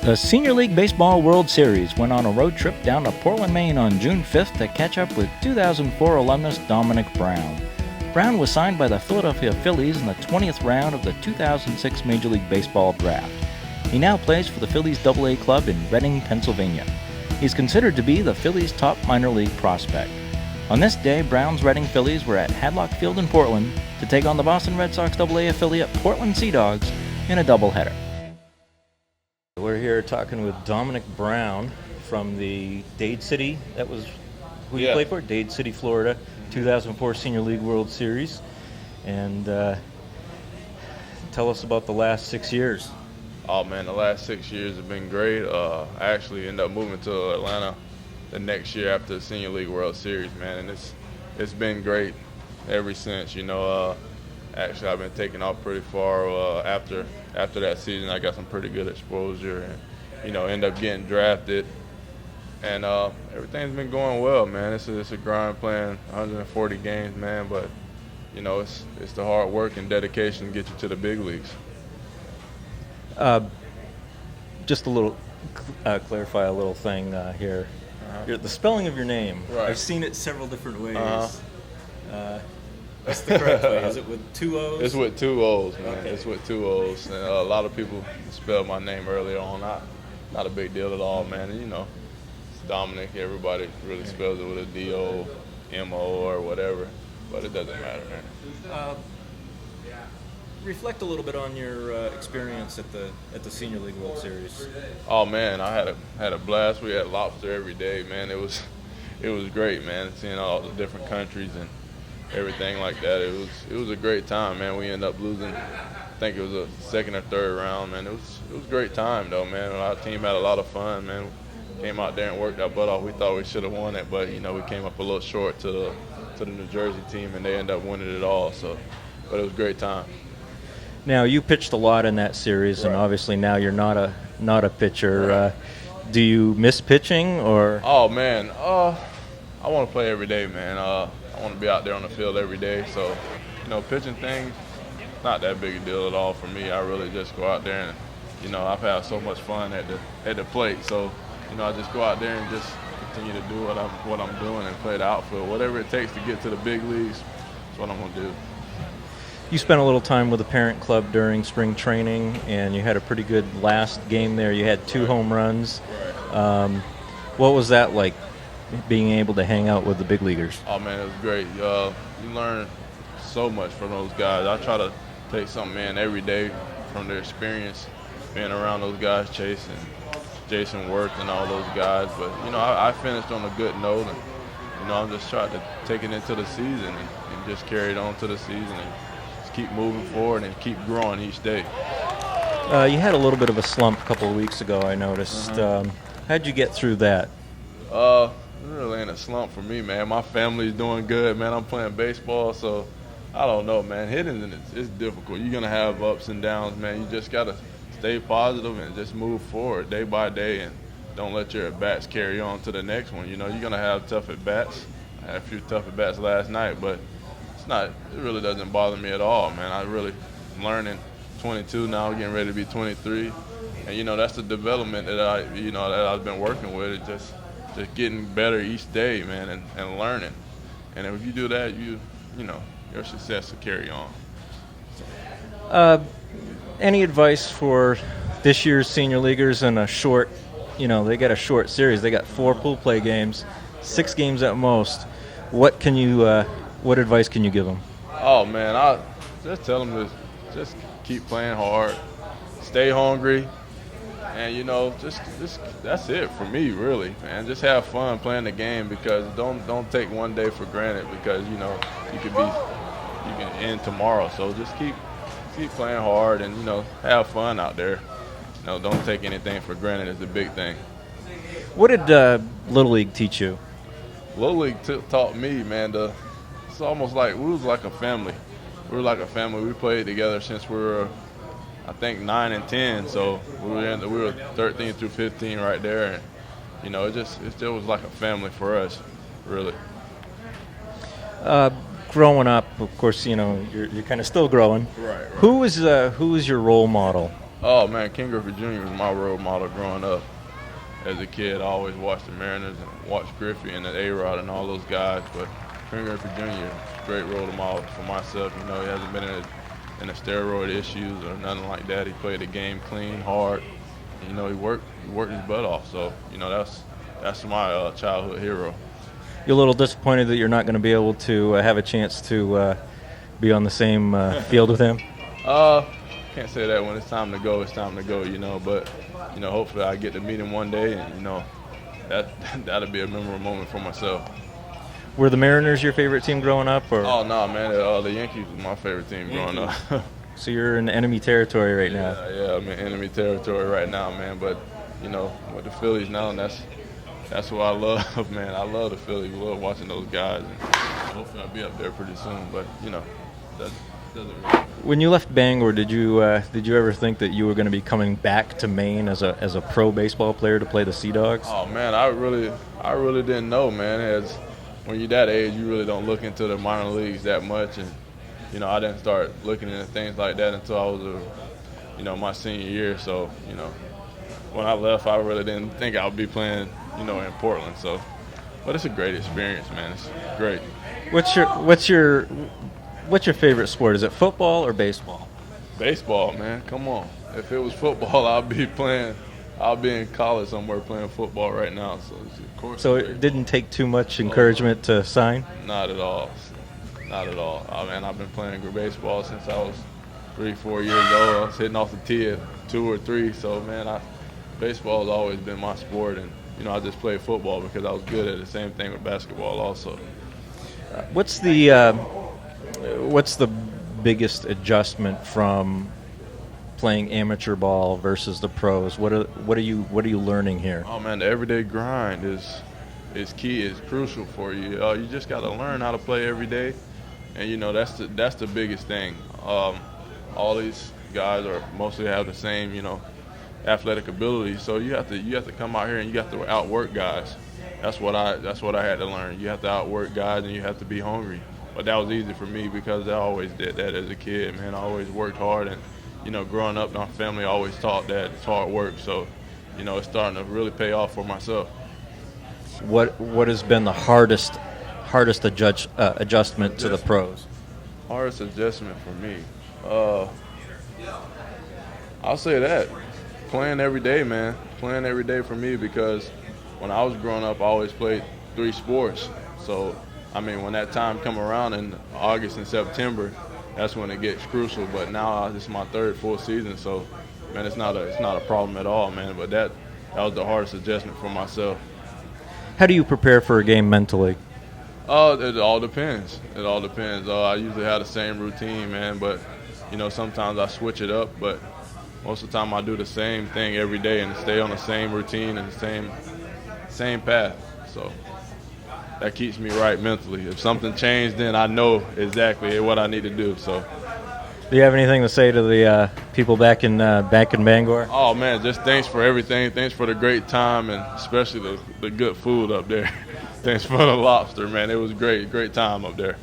The Senior League Baseball World Series went on a road trip down to Portland, Maine on June 5th to catch up with 2004 alumnus Domonic Brown. Brown was signed by the Philadelphia Phillies in the 20th round of the 2006 Major League Baseball draft. He now plays for the Phillies AA club in Reading, Pennsylvania. He's considered to be the Phillies' top minor league prospect. On this day, Brown's Reading Phillies were at Hadlock Field in Portland to take on the Boston Red Sox AA affiliate Portland Sea Dogs in a doubleheader. We're here talking with Domonic Brown from the Dade City. That was who you played for? Dade City, Florida, 2004 Senior League World Series. And tell us about the last 6 years. Oh man, the last 6 years have been great. I actually ended up moving to Atlanta the next year after the Senior League World Series, man, and it's been great ever since. Actually I've been taking off pretty far after that season. I got some pretty good exposure, and end up getting drafted, and everything's been going well, man. It's a grind, playing 140 games, man, but it's the hard work and dedication to get you to the big leagues. Just a little clarify a little thing here. The spelling of your name. Right. I've seen it several different ways. What's the correct way? Is it with two O's? It's with two O's, man. Okay. It's with two O's. And a lot of people spelled my name earlier on. Not a big deal at all, man. And, it's Dominic. Everybody really spells it with a D-O-M-O or whatever. But it doesn't matter, man. Reflect a little bit on your experience at the Senior League World Series. Oh man, I had a blast. We had lobster every day, man. It was great, man. Seeing all the different countries and everything like that. It was a great time, man. We ended up losing. I think it was a second or third round, man. It was a great time though, man. Our team had a lot of fun, man. Came out there and worked our butt off. We thought we should have won it, but we came up a little short to the New Jersey team, and they ended up winning it all. But it was a great time. Now, you pitched a lot in that series, Right. And obviously now you're not a pitcher. Right. Do you miss pitching, or? Oh man, I want to play every day, man. I want to be out there on the field every day. So, pitching things, not that big a deal at all for me. I really just go out there and, I've had so much fun at the plate. So, I just go out there and just continue to do what I'm doing and play the outfield. Whatever it takes to get to the big leagues, that's what I'm gonna do. You spent a little time with the parent club during spring training, and you had a pretty good last game there. You had two home runs. Right. What was that like, being able to hang out with the big leaguers? Oh man, it was great. You learn so much from those guys. I try to take something in every day from their experience, being around those guys, chasing Jason Worth and all those guys. But I finished on a good note, and I'm just trying to take it into the season and just carry it on to the season and keep moving forward and keep growing each day. You had a little bit of a slump a couple of weeks ago, I noticed. How'd you get through that? It really ain't a slump for me, man. My family's doing good, man. I'm playing baseball, so I don't know, man. Hitting it's difficult. You're gonna have ups and downs, man. You just gotta stay positive and just move forward day by day, and don't let your at-bats carry on to the next one. You're gonna have tough at-bats. I had a few tough at-bats last night, but it really doesn't bother me at all, man. I'm learning. 22 now, getting ready to be 23, and that's the development that I've been working with. It's just getting better each day, man, and learning. And if you do that, your success will carry on. Any advice for this year's senior leaguers in a short, they got a short series. They got 4 pool play games, 6 games at most. What advice can you give them? Oh man, I just tell them to just keep playing hard, stay hungry, and just that's it for me, really, man. Just have fun playing the game, because don't take one day for granted, because you can end tomorrow. So just keep playing hard and have fun out there. Don't take anything for granted is the big thing. What did Little League teach you? Little League taught me, man, it's almost like we was like a family. We were like a family. We played together since we were, I think, 9 and 10. So we were 13 through 15 right there, and it still was like a family for us, really. Growing up, of course, you're kind of still growing. Right. Who was your role model Oh man, Ken Griffey Jr. was my role model growing up. As a kid, I always watched the Mariners and watched Griffey and the A-Rod and all those guys. But Ken Griffey Jr. is a great role model for myself. You know, he hasn't been in the steroid issues or nothing like that. He played the game clean, hard. You know, he worked his butt off. So, you know, that's my childhood hero. You're a little disappointed that you're not going to be able to have a chance to be on the same field with him? Can't say that. When it's time to go, it's time to go, you know. But, you know, hopefully I get to meet him one day, and, you know, that'll be a memorable moment for myself. Were the Mariners your favorite team growing up? Or? Oh, no, man. The Yankees was my favorite team growing up. So you're in enemy territory right now. Yeah, I'm in enemy territory right now, man. But, you know, with the Phillies now, and that's what I love, man. I love the Phillies. I love watching those guys. And hopefully I'll be up there pretty soon. But, you know, that doesn't really. When you left Bangor, did you ever think that you were going to be coming back to Maine as a pro baseball player to play the Sea Dogs? Oh, man, I really didn't know, man. When you're that age, you really don't look into the minor leagues that much. And, you know, I didn't start looking into things like that until I was, my senior year. So, you know, when I left, I really didn't think I would be playing, you know, in Portland. So, but it's a great experience, man. It's great. What's your favorite sport? Is it football or baseball? Baseball, man. Come on. If it was football, I'll be in college somewhere playing football right now. So, of course. So it didn't take too much encouragement to sign? Not at all. Not at all. Oh, man, I've been playing baseball since I was 3-4 years old. I was hitting off the tee at 2 or 3. So, man, baseball has always been my sport. And, you know, I just played football because I was good at it. Same thing with basketball also. What's the biggest adjustment from playing amateur ball versus the pros? What are you learning here? Oh man, the everyday grind is key, is crucial for you. You just got to learn how to play every day, and you know that's the biggest thing. All these guys mostly have the same, you know, athletic ability, so you have to come out here and you have to outwork guys. That's what I had to learn. You have to outwork guys and you have to be hungry. But that was easy for me because I always did that as a kid, man. I always worked hard, and, you know, growing up, my family always taught that it's hard work. So, you know, it's starting to really pay off for myself. What has been the hardest adjustment to the pros? Hardest adjustment for me? I'll say that. Playing every day, man. Playing every day for me because when I was growing up, I always played 3 sports. So, I mean, when that time come around in August and September, that's when it gets crucial. But now this is my 3rd full season, so man, it's not a problem at all, man. But that was the hardest adjustment for myself. How do you prepare for a game mentally? It all depends. It all depends. I usually have the same routine, man. But you know, sometimes I switch it up. But most of the time, I do the same thing every day and stay on the same routine and the same path. So that keeps me right mentally. If something changed, then I know exactly what I need to do. So, do you have anything to say to the people back in Bangor? Oh man, just thanks for everything. Thanks for the great time and especially the good food up there. Thanks for the lobster, man. It was great time up there.